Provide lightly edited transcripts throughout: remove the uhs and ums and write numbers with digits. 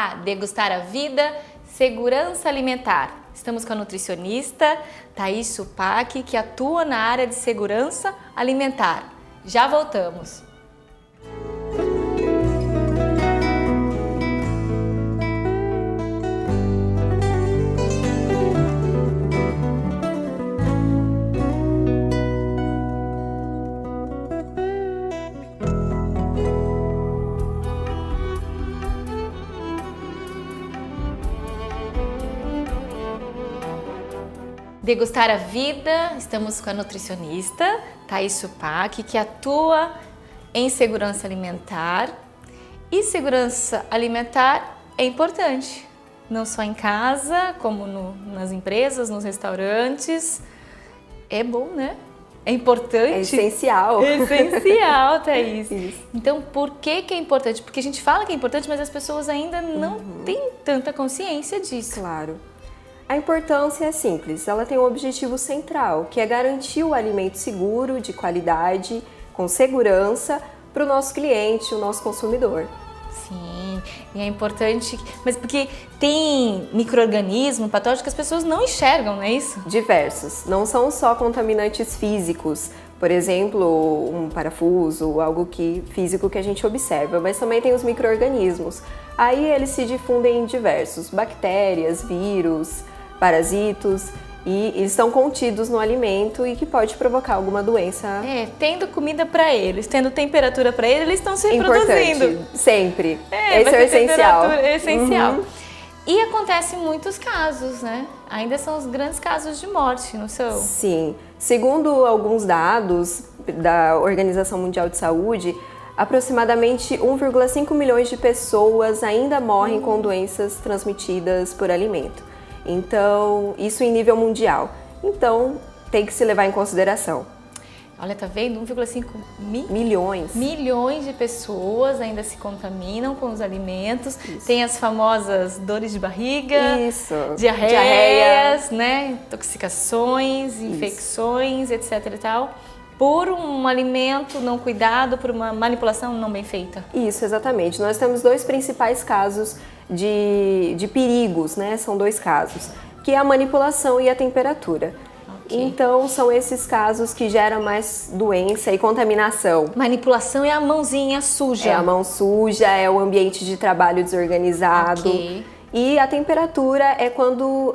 a Degustar a Vida, Segurança Alimentar. Estamos com a nutricionista Thaís Supac, que atua na área de segurança alimentar. Já voltamos. Degustar a Vida, estamos com a nutricionista Thaís Supac, que atua em segurança alimentar. E segurança alimentar é importante, não só em casa, como nas empresas, nos restaurantes. É bom, né? É importante. É essencial. É essencial, Thaís. Isso. Então, por que é importante? Porque a gente fala que é importante, mas as pessoas ainda não têm tanta consciência disso. Claro. A importância é simples, ela tem um objetivo central, que é garantir o alimento seguro, de qualidade, com segurança, para o nosso cliente, o nosso consumidor. Sim, e é importante, mas porque tem micro-organismos patógenos que as pessoas não enxergam, não é isso? Diversos, não são só contaminantes físicos, por exemplo, um parafuso, algo físico que a gente observa, mas também tem os micro-organismos. Aí eles se difundem em diversos, bactérias, vírus, parasitos, e eles estão contidos no alimento e que pode provocar alguma doença. Tendo comida para eles, tendo temperatura para eles estão se reproduzindo. Importante, sempre. Esse é o essencial. É essencial. E acontece em muitos casos, né? Ainda são os grandes casos de morte, não são? Sim. Segundo alguns dados da Organização Mundial de Saúde, aproximadamente 1,5 milhões de pessoas ainda morrem com doenças transmitidas por alimento. Então, isso em nível mundial. Então, tem que se levar em consideração. Olha, tá vendo? 1,5 milhões. Milhões de pessoas ainda se contaminam com os alimentos. Isso. Tem as famosas dores de barriga, Isso. diarreias, né? Intoxicações, infecções, etc. e tal. Por um alimento não cuidado, por uma manipulação não bem feita. Isso, exatamente. Nós temos dois principais casos de perigos, né? São dois casos, que é a manipulação e a temperatura. Okay. Então, são esses casos que geram mais doença e contaminação. Manipulação é a mãozinha suja. É a mão suja, é o ambiente de trabalho desorganizado. Okay. E a temperatura é quando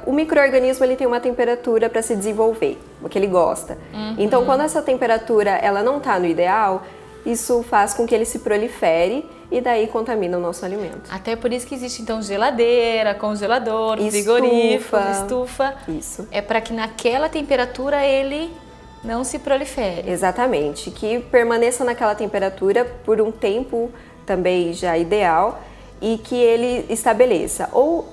o micro-organismo ele tem uma temperatura para se desenvolver, o que ele gosta. Então, quando essa temperatura ela não está no ideal, isso faz com que ele se prolifere e daí contamina o nosso alimento. Até por isso que existe então geladeira, congelador, frigorífico, estufa. Isso. É para que naquela temperatura ele não se prolifere. Exatamente, que permaneça naquela temperatura por um tempo também já ideal e que ele estabeleça. Ou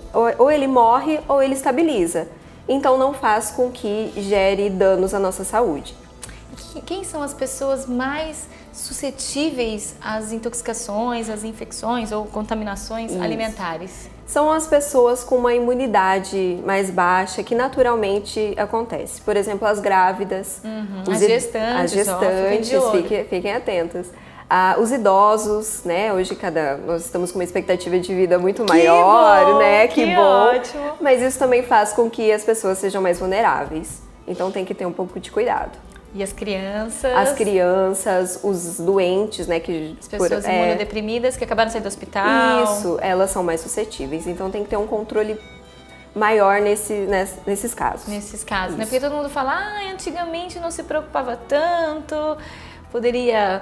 ele morre ou ele estabiliza. Então não faz com que gere danos à nossa saúde. Quem são as pessoas mais suscetíveis às intoxicações, às infecções ou contaminações alimentares? São as pessoas com uma imunidade mais baixa, que naturalmente acontece. Por exemplo, as grávidas, as gestantes, fiquem atentas. Os idosos, né? Hoje nós estamos com uma expectativa de vida muito maior, né? Que bom! Ótimo. Mas isso também faz com que as pessoas sejam mais vulneráveis. Então tem que ter um pouco de cuidado. E as crianças? As crianças, os doentes, né? As pessoas imunodeprimidas que acabaram de sair do hospital. Isso, elas são mais suscetíveis. Então tem que ter um controle maior nesses casos. Nesses casos, né? Porque todo mundo fala, antigamente não se preocupava tanto, poderia,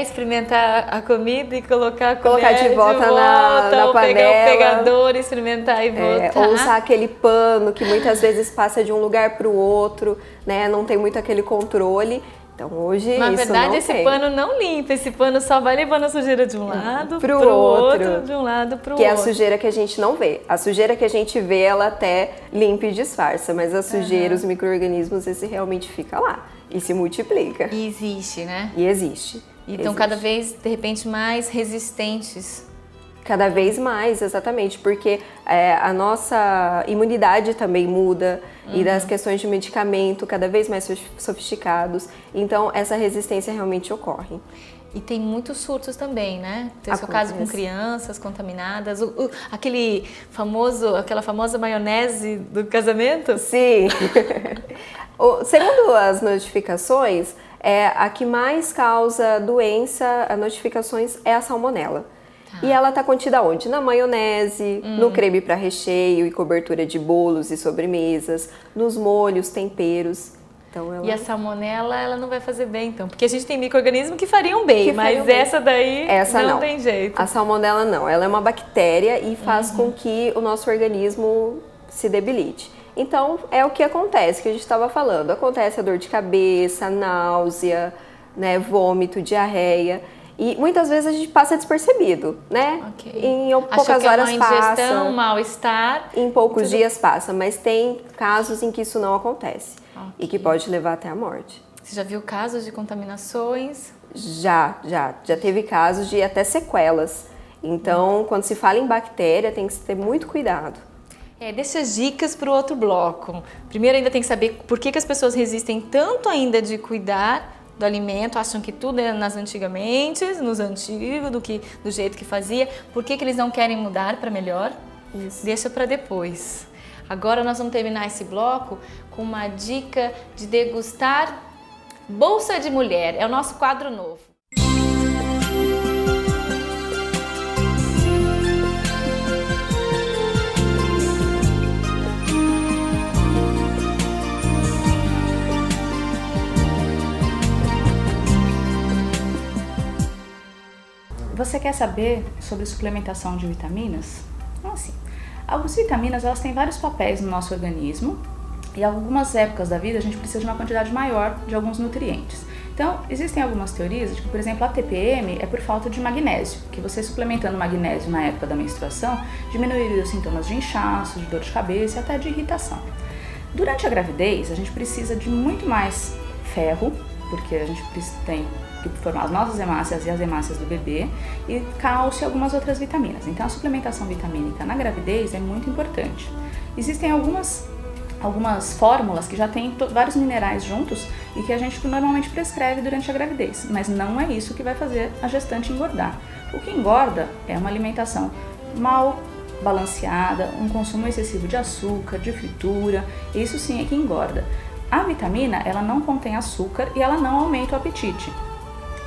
experimentar a comida e colocar a colher de volta na ou panela. Pegar o pegador, experimentar e voltar. Ou usar aquele pano que muitas vezes passa de um lugar para o outro, né? Não tem muito aquele controle. Então hoje Na isso verdade, não esse tem. pano não limpa, esse pano só vai levando a sujeira de um lado pro outro, de um lado pro outro. Que é a sujeira que a gente não vê. A sujeira que a gente vê, ela até limpa e disfarça, mas a sujeira, os micro-organismos, esse realmente fica lá e se multiplica. E existe, né? E existe. Então, cada vez, de repente, mais resistentes. Cada vez mais, exatamente, porque a nossa imunidade também muda e das questões de medicamento cada vez mais sofisticados, então essa resistência realmente ocorre. E tem muitos surtos também, né? Tem o seu caso com crianças contaminadas, aquela famosa maionese do casamento? Sim. Segundo as notificações, a que mais causa doença, as notificações é a salmonela. Tá. E ela está contida onde? Na maionese, no creme para recheio e cobertura de bolos e sobremesas, nos molhos, temperos. Então, E a salmonela, ela não vai fazer bem, então? Porque a gente tem micro-organismos que fariam bem, mas essa daí não tem jeito. A salmonela não, ela é uma bactéria e faz com que o nosso organismo se debilite. Então, é o que acontece, que a gente estava falando. Acontece a dor de cabeça, náusea, né, vômito, diarreia. E muitas vezes a gente passa despercebido, né? Okay. Em poucas horas passa. Uma indigestão, mal-estar. Em poucos dias passa, mas tem casos em que isso não acontece. E que pode levar até a morte. Você já viu casos de contaminações? Já teve casos de até sequelas. Então, quando se fala em bactéria, tem que ter muito cuidado. Deixa as dicas para o outro bloco. Primeiro, ainda tem que saber por que as pessoas resistem tanto ainda de cuidar do alimento, acham que tudo é nos antigos, do jeito que fazia. Por que eles não querem mudar para melhor? Isso. Deixa para depois. Agora nós vamos terminar esse bloco com uma dica de degustar bolsa de mulher. É o nosso quadro novo. Você quer saber sobre suplementação de vitaminas? Então, assim, algumas vitaminas elas têm vários papéis no nosso organismo e em algumas épocas da vida a gente precisa de uma quantidade maior de alguns nutrientes. Então, existem algumas teorias de que, por exemplo, a TPM é por falta de magnésio, que você suplementando magnésio na época da menstruação diminuiria os sintomas de inchaço, de dor de cabeça e até de irritação. Durante a gravidez, a gente precisa de muito mais ferro, porque a gente tem que formar as nossas hemácias e as hemácias do bebê, e cálcio e algumas outras vitaminas. Então a suplementação vitamínica na gravidez é muito importante. Existem algumas fórmulas que já têm vários minerais juntos e que a gente normalmente prescreve durante a gravidez, mas não é isso que vai fazer a gestante engordar. O que engorda é uma alimentação mal balanceada, um consumo excessivo de açúcar, de fritura, isso sim é que engorda. A vitamina, ela não contém açúcar e ela não aumenta o apetite.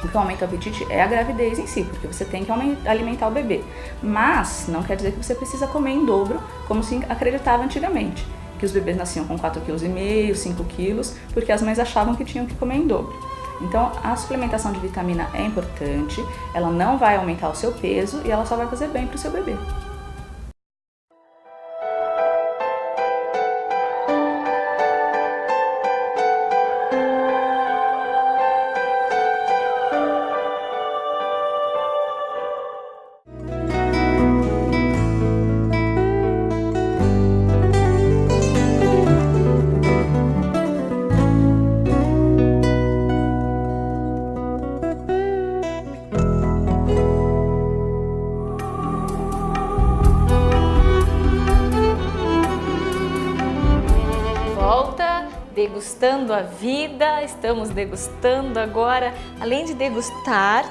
O que aumenta o apetite é a gravidez em si, porque você tem que alimentar o bebê. Mas não quer dizer que você precisa comer em dobro, como se acreditava antigamente, que os bebês nasciam com 4,5 kg, 5 kg, porque as mães achavam que tinham que comer em dobro. Então, a suplementação de vitamina é importante, ela não vai aumentar o seu peso e ela só vai fazer bem para o seu bebê. Degustando a vida, estamos degustando agora. Além de degustar,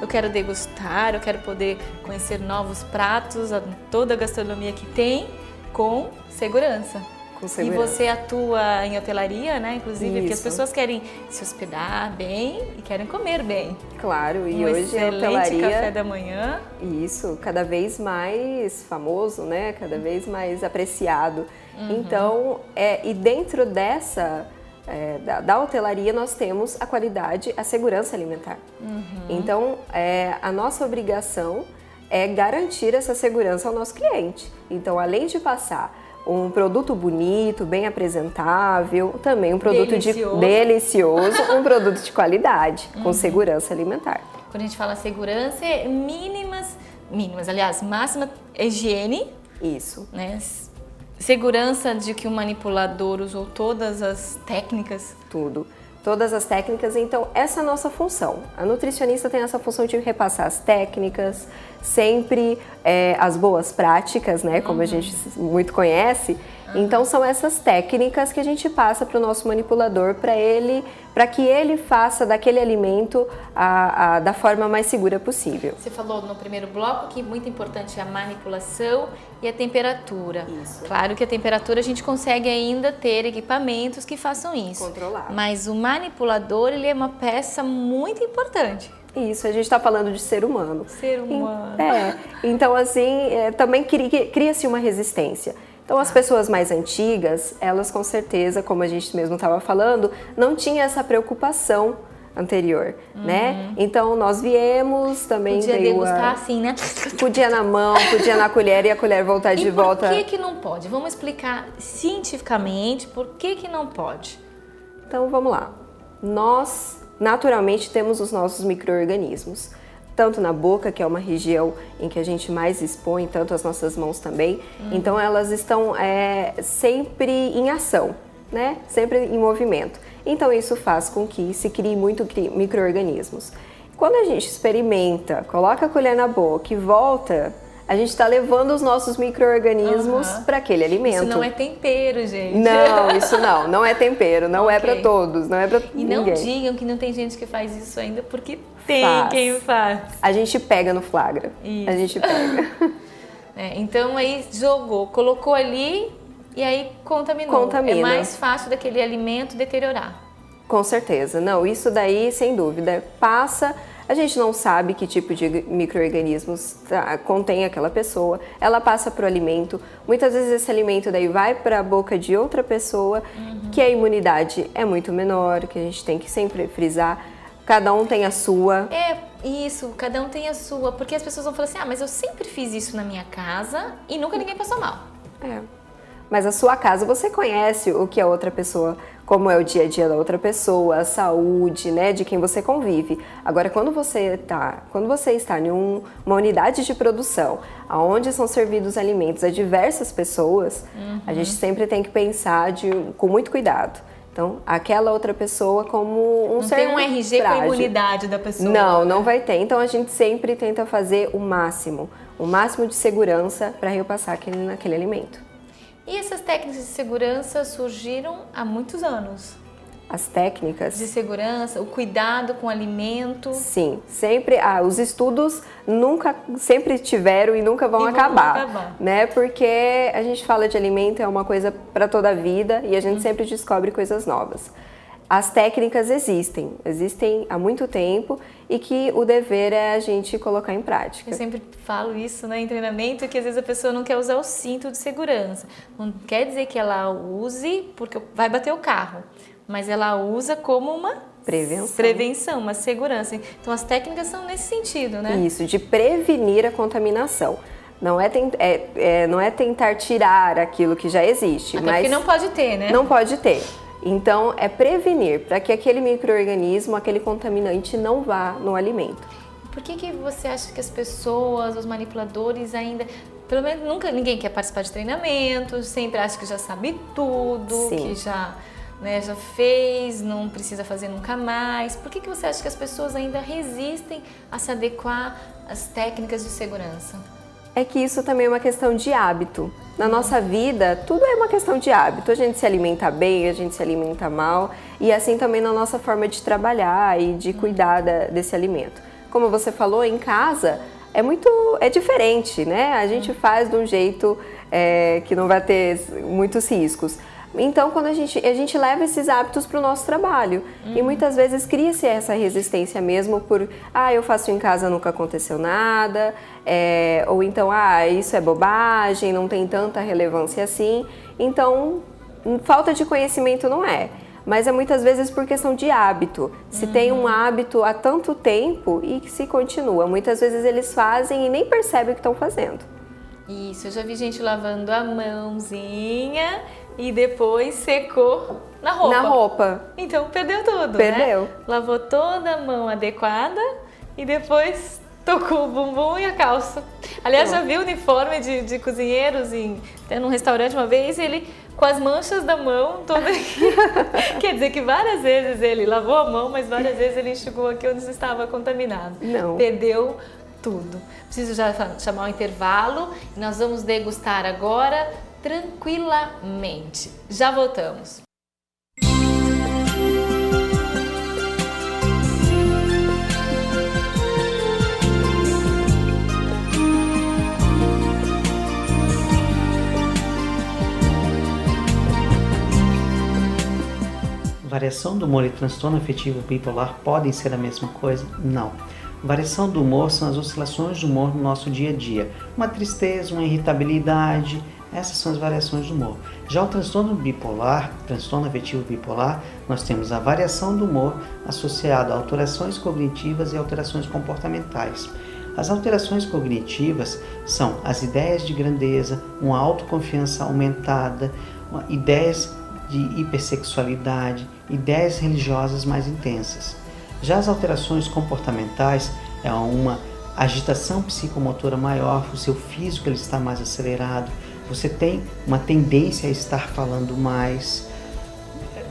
eu quero poder conhecer novos pratos, toda a gastronomia que tem, com segurança. E você atua em hotelaria, né? Inclusive, porque as pessoas querem se hospedar bem e querem comer bem. Claro, e hoje a hotelaria... café da manhã. Isso, cada vez mais famoso, né? Cada vez mais apreciado. Então, e dentro dessa, da hotelaria, nós temos a qualidade, a segurança alimentar. Então, a nossa obrigação é garantir essa segurança ao nosso cliente. Então, além de passar um produto bonito, bem apresentável, também um produto delicioso, um produto de qualidade, com segurança alimentar. Quando a gente fala segurança, é máxima higiene. Isso. Né? Segurança de que o manipulador usou todas as técnicas. Todas as técnicas, então essa é a nossa função. A nutricionista tem essa função de repassar as técnicas, sempre as boas práticas, né, como a gente muito conhece, Então são essas técnicas que a gente passa para o nosso manipulador para que ele faça daquele alimento da forma mais segura possível. Você falou no primeiro bloco que muito importante é a manipulação e a temperatura. Isso. Claro que a temperatura a gente consegue ainda ter equipamentos que façam isso. Controlar. Mas o manipulador, ele é uma peça muito importante. Isso, a gente está falando de ser humano. Ser humano. Então assim, também cria-se uma resistência. Então as pessoas mais antigas, elas com certeza, como a gente mesmo estava falando, não tinha essa preocupação anterior, né? Então nós viemos, também podia veio degustar assim, né? Podia na mão, podia na colher e a colher voltar de volta. Por que não pode? Vamos explicar cientificamente por que não pode. Então vamos lá. Nós naturalmente temos os nossos micro-organismos, tanto na boca, que é uma região em que a gente mais expõe, tanto as nossas mãos também. Então elas estão sempre em ação, né? Sempre em movimento. Então isso faz com que se crie muito micro-organismos. Quando a gente experimenta, coloca a colher na boca e volta, a gente está levando os nossos micro-organismos para aquele alimento. Isso não é tempero, gente. Não, isso não é tempero, não é para todos, não é para ninguém. E não digam que não tem gente que faz isso ainda, porque tem quem faz. A gente pega no flagra, isso. A gente pega. Então aí jogou, colocou ali e aí contaminou. É mais fácil daquele alimento deteriorar. Com certeza, não, isso daí sem dúvida passa. A gente não sabe que tipo de micro-organismos contém aquela pessoa, ela passa para o alimento. Muitas vezes esse alimento daí vai para a boca de outra pessoa, que a imunidade é muito menor, que a gente tem que sempre frisar. Cada um tem a sua. Isso, cada um tem a sua, porque as pessoas vão falar assim, mas eu sempre fiz isso na minha casa e nunca ninguém passou mal. Mas a sua casa, você conhece o que a outra pessoa, como é o dia a dia da outra pessoa, a saúde, né, de quem você convive. Agora, quando você está em uma unidade de produção, onde são servidos alimentos a diversas pessoas, a gente sempre tem que pensar com muito cuidado. Então, aquela outra pessoa como um ser frágil. Não tem um RG com a imunidade da pessoa. Não vai ter. Então, a gente sempre tenta fazer o máximo de segurança para repassar naquele alimento. E essas técnicas de segurança surgiram há muitos anos? As técnicas de segurança, o cuidado com o alimento. Sim, sempre. Os estudos sempre tiveram e nunca vão acabar, né? Porque a gente fala de alimento, é uma coisa para toda a vida e a gente sempre descobre coisas novas. As técnicas existem há muito tempo e que o dever é a gente colocar em prática. Eu sempre falo isso, né, em treinamento, que às vezes a pessoa não quer usar o cinto de segurança. Não quer dizer que ela use porque vai bater o carro, mas ela usa como uma prevenção, uma segurança. Então as técnicas são nesse sentido, né? Isso, de prevenir a contaminação. Não é tentar tirar aquilo que já existe. Até mas porque não pode ter, né? Não pode ter. Então, é prevenir para que aquele micro-organismo, aquele contaminante não vá no alimento. Por que você acha que as pessoas, os manipuladores ainda... Pelo menos ninguém quer participar de treinamento, sempre acha que já sabe tudo, que já fez, não precisa fazer nunca mais. Por que você acha que as pessoas ainda resistem a se adequar às técnicas de segurança? É que isso também é uma questão de hábito. Na nossa vida, tudo é uma questão de hábito. A gente se alimenta bem, a gente se alimenta mal. E assim também na nossa forma de trabalhar e de cuidar desse alimento. Como você falou, em casa é diferente, né? A gente faz de um jeito que não vai ter muitos riscos. Então, quando a gente leva esses hábitos para o nosso trabalho. E muitas vezes cria-se essa resistência mesmo por, eu faço em casa, nunca aconteceu nada, ou então, isso é bobagem, não tem tanta relevância assim. Então, falta de conhecimento não é, mas é muitas vezes por questão de hábito. Se tem um hábito há tanto tempo e que se continua. Muitas vezes eles fazem e nem percebem o que estão fazendo. Isso, eu já vi gente lavando a mãozinha e depois secou na roupa. Na roupa. Então perdeu tudo, Perdeu. Né? Lavou toda a mão adequada e depois tocou o bumbum e a calça. Aliás, já vi o uniforme de cozinheiros até num restaurante uma vez, ele com as manchas da mão toda aqui. Quer dizer que várias vezes ele lavou a mão, mas várias vezes ele enxugou aqui onde estava contaminado. Não. Perdeu tudo. Preciso já chamar um intervalo e nós vamos degustar agora tranquilamente. Já voltamos. Variação do humor e transtorno afetivo bipolar podem ser a mesma coisa? Não. Variação do humor são as oscilações de humor no nosso dia a dia. Uma tristeza, uma irritabilidade, essas são as variações do humor. Já o transtorno bipolar, transtorno afetivo bipolar, nós temos a variação do humor associada a alterações cognitivas e alterações comportamentais. As alterações cognitivas são as ideias de grandeza, uma autoconfiança aumentada, ideias de hipersexualidade, ideias religiosas mais intensas. Já as alterações comportamentais é uma agitação psicomotora maior, o seu físico ele está mais acelerado, você tem uma tendência a estar falando mais.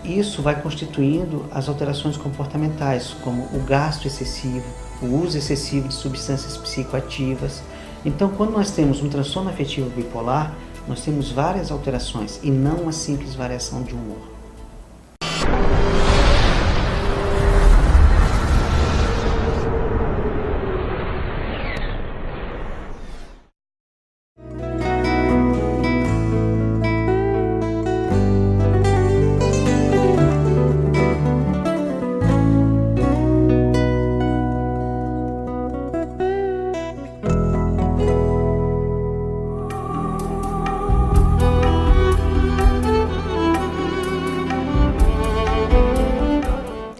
Isso vai constituindo as alterações comportamentais, como o gasto excessivo, o uso excessivo de substâncias psicoativas. Então, quando nós temos um transtorno afetivo bipolar, nós temos várias alterações e não uma simples variação de humor.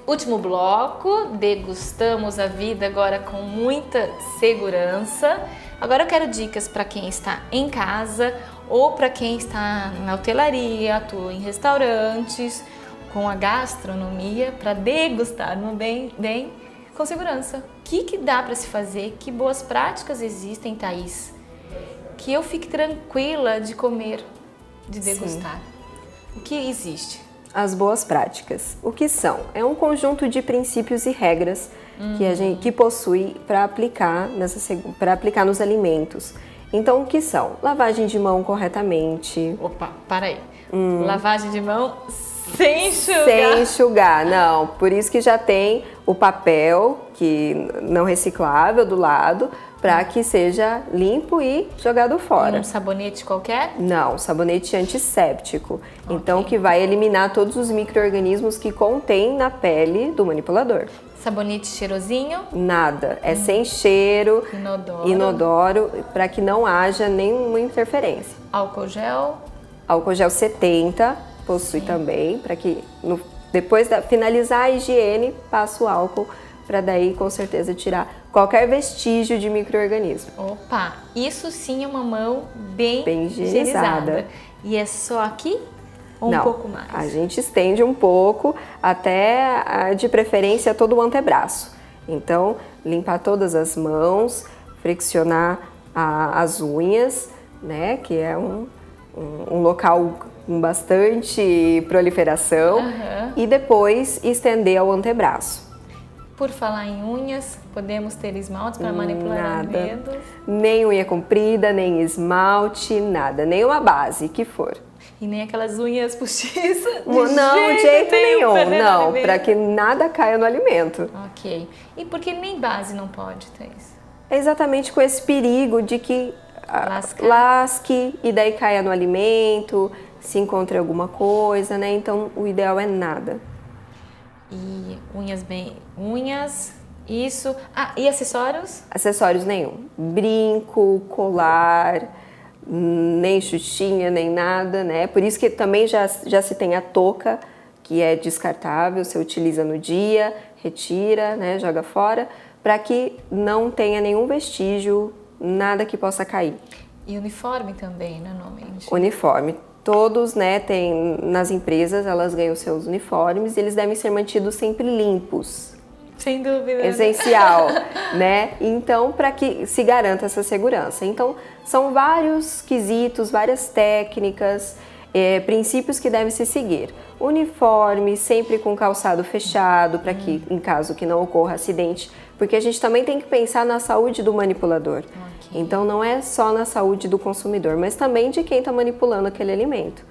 Último bloco, degustamos a vida agora com muita segurança. Agora eu quero dicas para quem está em casa ou para quem está na hotelaria, atua em restaurantes, com a gastronomia, para degustar bem com segurança. O que dá para se fazer? Que boas práticas existem, Thaís? Que eu fique tranquila de comer, de degustar. Sim. O que existe? As boas práticas. O que são? É um conjunto de princípios e regras que possui para aplicar nos alimentos. Então, o que são? Lavagem de mão corretamente. Opa, para aí. Lavagem de mão sem enxugar. Sem enxugar, não. Por isso que já tem o papel não reciclável do lado, para que seja limpo e jogado fora. E um sabonete qualquer? Não, sabonete antisséptico. Okay. Então, que vai eliminar todos os micro-organismos que contém na pele do manipulador. Sabonete cheirosinho? Nada, é sem cheiro, inodoro, para que não haja nenhuma interferência. Álcool gel? Álcool gel 70 possui também, para que depois de finalizar a higiene, passa o álcool, para daí com certeza tirar qualquer vestígio de micro-organismo. Opa, isso sim é uma mão bem higienizada. E é só aqui ou um pouco mais? A gente estende um pouco até, de preferência, todo o antebraço. Então, limpar todas as mãos, friccionar as unhas, né, que é um local com bastante proliferação, e depois estender ao antebraço. Por falar em unhas, podemos ter esmaltes para manipular os dedos? Nem unha comprida, nem esmalte, nada. Nem uma base que for. E nem aquelas unhas postiças? Não, de jeito nenhum. Não, para que nada caia no alimento. Ok. E por que nem base não pode, Thaís? É exatamente com esse perigo de que lasque e daí caia no alimento, se encontre alguma coisa, né? Então, o ideal é nada. E unhas, isso. Ah, e acessórios? Acessórios nenhum. Brinco, colar, nem xuxinha, nem nada, né? Por isso que também já se tem a touca, que é descartável, você utiliza no dia, retira, né? Joga fora, para que não tenha nenhum vestígio, nada que possa cair. E uniforme também, né, normalmente? Uniforme. Todos, né, nas empresas, elas ganham seus uniformes e eles devem ser mantidos sempre limpos. Sem dúvida. Essencial, né? Então, para que se garanta essa segurança. Então, são vários quesitos, várias técnicas. princípios que devem se seguir. Uniforme, sempre com calçado fechado, para que, em caso que não ocorra acidente, porque a gente também tem que pensar na saúde do manipulador. Então não é só na saúde do consumidor, mas também de quem está manipulando aquele alimento.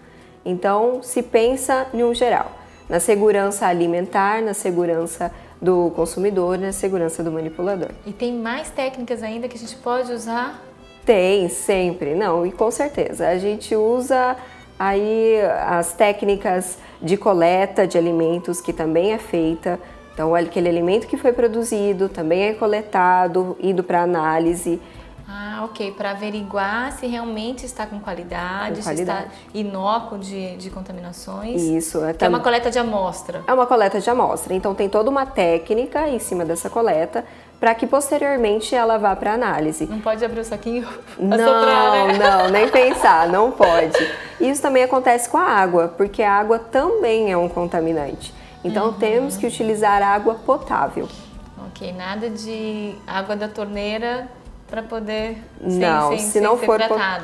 Então se pensa em um geral, na segurança alimentar, na segurança do consumidor, na segurança do manipulador. E tem mais técnicas ainda que a gente pode usar? Tem, sempre, não, e com certeza. A gente usa aí as técnicas de coleta de alimentos, que também é feita. Então, aquele alimento que foi produzido também é coletado, indo para análise. Ah, ok, para averiguar se realmente está com qualidade, se está inócuo de contaminações. Isso. É uma coleta de amostra. É uma coleta de amostra, então tem toda uma técnica em cima dessa coleta para que posteriormente ela vá para análise. Não pode abrir o saquinho? Não, né? Não, nem pensar, não pode. Isso também acontece com a água, porque a água também é um contaminante. Então temos que utilizar água potável. Ok, nada de água da torneira para poder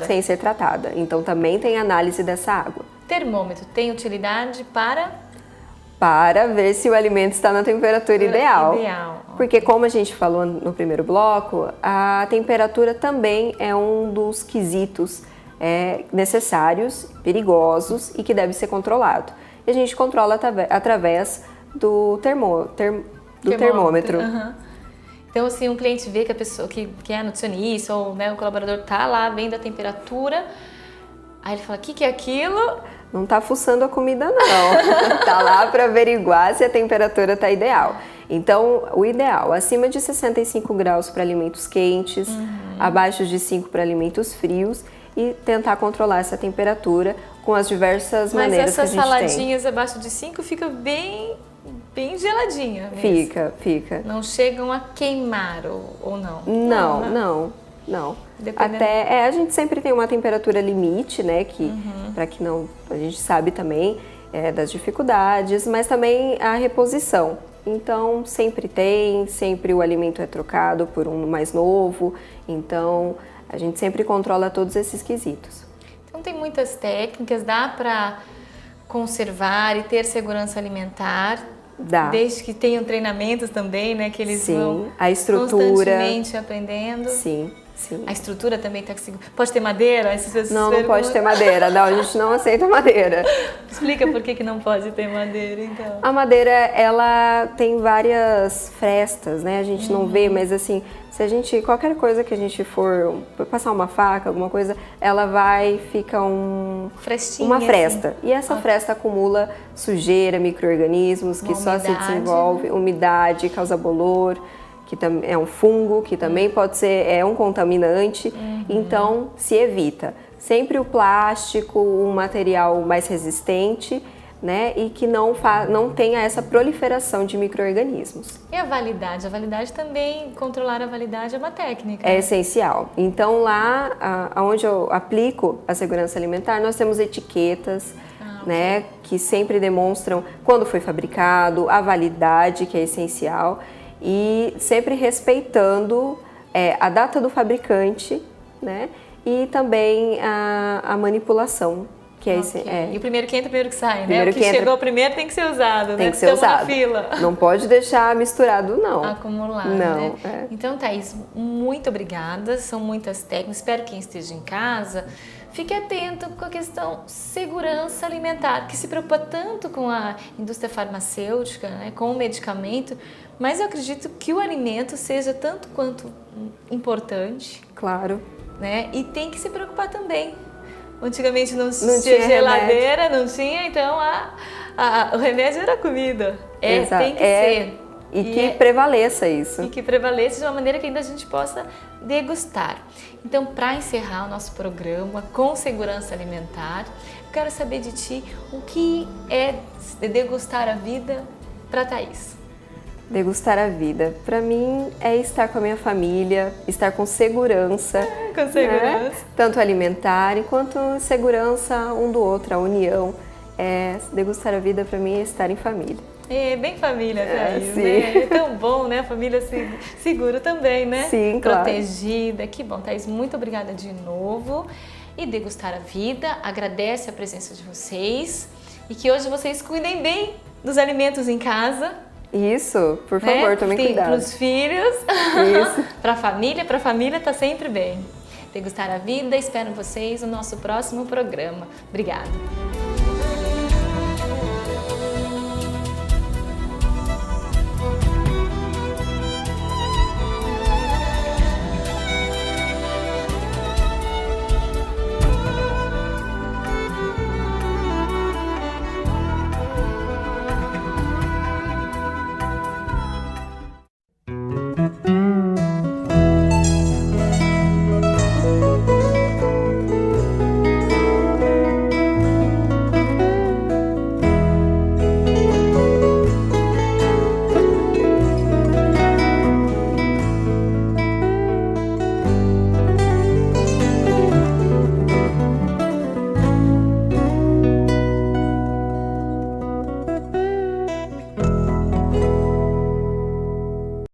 sem ser tratada. Então também tem análise dessa água. Termômetro tem utilidade para ver se o alimento está na temperatura ideal. Porque como a gente falou no primeiro bloco, a temperatura também é um dos quesitos necessários, perigosos e que deve ser controlado. E a gente controla através do termômetro. Então, assim, um cliente vê que a pessoa que é nutricionista ou o colaborador tá lá vendo a temperatura, aí ele fala, o que é aquilo? Não tá fuçando a comida, não. Tá lá para averiguar se a temperatura tá ideal. Então, o ideal, acima de 65 graus para alimentos quentes, abaixo de 5 para alimentos frios e tentar controlar essa temperatura com as diversas maneiras que a gente tem. Mas essas saladinhas abaixo de 5 fica bem geladinha mesmo. Fica. Não chegam a queimar ou não? Não. Até a gente sempre tem uma temperatura limite, né, para que não, a gente sabe também das dificuldades, mas também a reposição. Então sempre o alimento é trocado por um mais novo, então a gente sempre controla todos esses quesitos. Então tem muitas técnicas, dá para conservar e ter segurança alimentar. Dá. Desde que tenham treinamentos também, né? Que eles vão a estrutura, constantemente aprendendo. Sim. A estrutura também está segura. Pode ter madeira? Não pode ter madeira. Não, a gente não aceita madeira. Explica por que não pode ter madeira, então. A madeira, ela tem várias frestas, né? A gente não vê, mas assim, qualquer coisa que a gente for passar uma faca, alguma coisa, ela fica uma fresta. Assim. E essa fresta acumula sujeira, micro-organismos que só se desenvolve, umidade, causa bolor, que é um fungo, que também pode ser um contaminante, então se evita. Sempre o plástico, um material mais resistente, né, e que não tenha essa proliferação de micro-organismos. E a validade? A validade também, controlar a validade é uma técnica. É essencial. Então lá, onde eu aplico a segurança alimentar, nós temos etiquetas, né, que sempre demonstram quando foi fabricado, a validade, que é essencial, e sempre respeitando a data do fabricante, né, e também a manipulação. E o primeiro que entra, o primeiro que sai, né? O que chegou primeiro tem que ser usado, tem que ser usado. Na fila. Não pode deixar misturado, não. Acumular, não, né? Então, Thaís, muito obrigada. São muitas técnicas. Espero que quem esteja em casa fique atento com a questão segurança alimentar, que se preocupa tanto com a indústria farmacêutica, né? Com o medicamento, mas eu acredito que o alimento seja tanto quanto importante. Claro. Né? E tem que se preocupar também. Antigamente não tinha geladeira, não tinha, então o remédio era comida. Tem que ser. E que prevaleça isso. E que prevaleça de uma maneira que ainda a gente possa degustar. Então, para encerrar o nosso programa com segurança alimentar, eu quero saber de ti o que é degustar a vida para Thaís. Degustar a vida, para mim, é estar com a minha família, estar com segurança. Com segurança. Né? Tanto alimentar, quanto segurança um do outro, a união. Degustar a vida, para mim, é estar em família. É bem família, Thaís, né? É tão bom, né? A família segura também, né? Sim, claro. Protegida. Que bom, Thaís. Muito obrigada de novo. e degustar a vida. Agradece a presença de vocês e que hoje vocês cuidem bem dos alimentos em casa. Isso, por favor, né? tomem cuidado. Para os filhos, Isso. para a família tá sempre bem. Degustar a vida, espero vocês no nosso próximo programa. Obrigada.